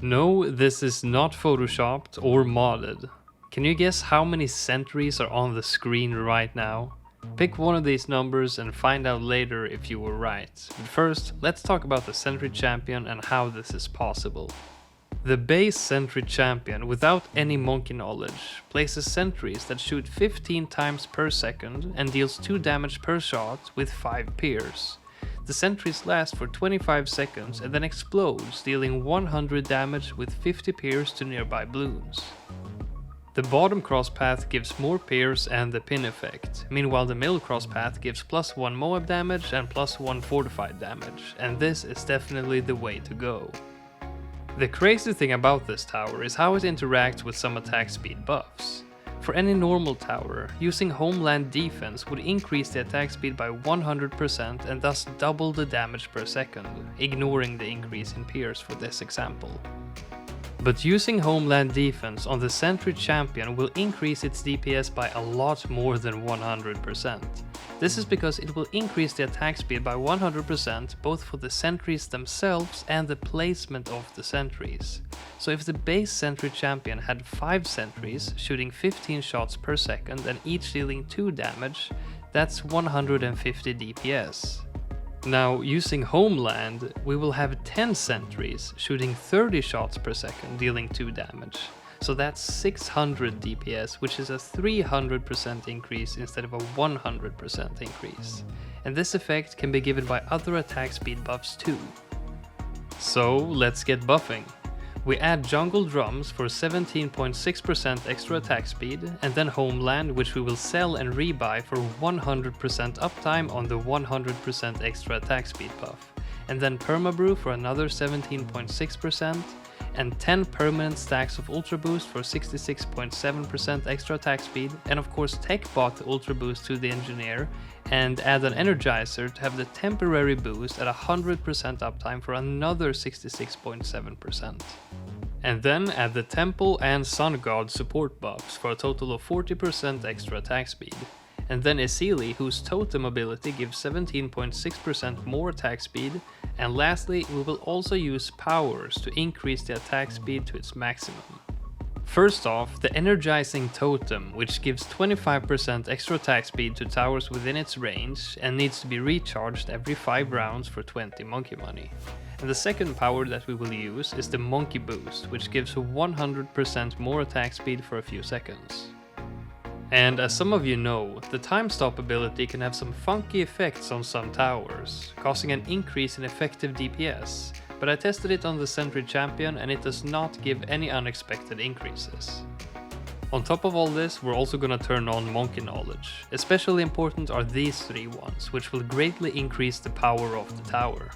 No, this is not photoshopped or modded. Can you guess how many sentries are on the screen right now? Pick one of these numbers and find out later if you were right. But first, let's talk about the sentry champion and how this is possible. The base sentry champion, without any monkey knowledge, places sentries that shoot 15 times per second and deals 2 damage per shot with 5 pierce. The sentries last for 25 seconds and then explodes, dealing 100 damage with 50 pierce to nearby bloons. The bottom cross path gives more pierce and the pin effect, meanwhile the middle cross path gives +1 Moab damage and +1 fortified damage, and this is definitely the way to go. The crazy thing about this tower is how it interacts with some attack speed buffs. For any normal tower, using Homeland Defense would increase the attack speed by 100% and thus double the damage per second, ignoring the increase in pierce for this example. But using Homeland Defense on the Sentry Champion will increase its DPS by a lot more than 100%. This is because it will increase the attack speed by 100% both for the sentries themselves and the placement of the sentries. So if the base Sentry Champion had 5 sentries shooting 15 shots per second and each dealing 2 damage, that's 150 DPS. Now, using Homeland, we will have 10 sentries shooting 30 shots per second dealing 2 damage. So that's 600 DPS, which is a 300% increase instead of a 100% increase. And this effect can be given by other attack speed buffs too. So let's get buffing. We add Jungle Drums for 17.6% extra attack speed, and then Homeland, which we will sell and rebuy for 100% uptime on the 100% extra attack speed buff. And then Permabrew for another 17.6%, and 10 permanent stacks of Ultra Boost for 66.7% extra attack speed, and of course TechBot the Ultra Boost to the Engineer, and add an Energizer to have the temporary boost at 100% uptime for another 66.7%. And then add the Temple and Sun God support buffs for a total of 40% extra attack speed. And then Isili, whose totem ability gives 17.6% more attack speed, and lastly we will also use powers to increase the attack speed to its maximum. First off, the Energizing totem, which gives 25% extra attack speed to towers within its range and needs to be recharged every 5 rounds for 20 monkey money. And the second power that we will use is the Monkey Boost, which gives 100% more attack speed for a few seconds. And as some of you know, the time stop ability can have some funky effects on some towers, causing an increase in effective DPS, but I tested it on the Sentry Champion and it does not give any unexpected increases. On top of all this, we're also gonna turn on Monkey Knowledge. Especially important are these 3 ones, which will greatly increase the power of the tower.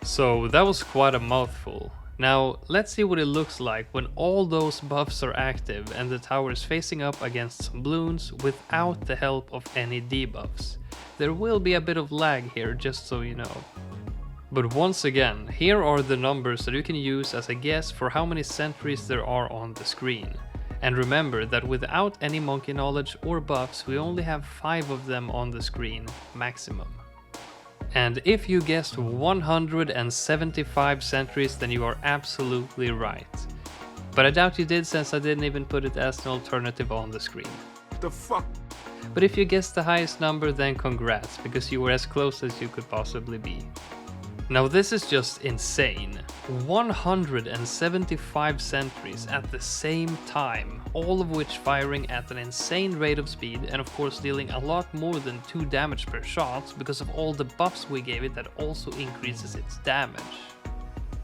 So that was quite a mouthful. Now let's see what it looks like when all those buffs are active and the tower is facing up against some bloons without the help of any debuffs. There will be a bit of lag here, just so you know. But once again, here are the numbers that you can use as a guess for how many sentries there are on the screen. And remember that without any monkey knowledge or buffs, we only have 5 of them on the screen, maximum. And if you guessed 175 sentries, then you are absolutely right. But I doubt you did, since I didn't even put it as an alternative on the screen. The fuck? But if you guessed the highest number, then congrats, because you were as close as you could possibly be. Now this is just insane. 175 sentries at the same time, all of which firing at an insane rate of speed and of course dealing a lot more than 2 damage per shot because of all the buffs we gave it that also increases its damage.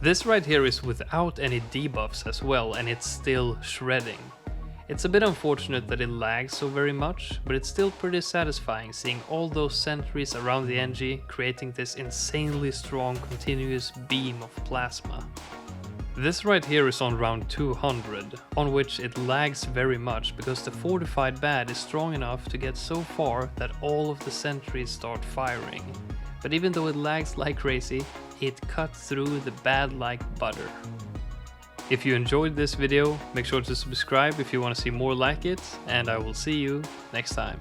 This right here is without any debuffs as well, and it's still shredding. It's a bit unfortunate that it lags so very much, but it's still pretty satisfying seeing all those sentries around the NG creating this insanely strong continuous beam of plasma. This right here is on round 200, on which it lags very much because the fortified bad is strong enough to get so far that all of the sentries start firing. But even though it lags like crazy, it cuts through the bad like butter. If you enjoyed this video, make sure to subscribe if you want to see more like it, and I will see you next time.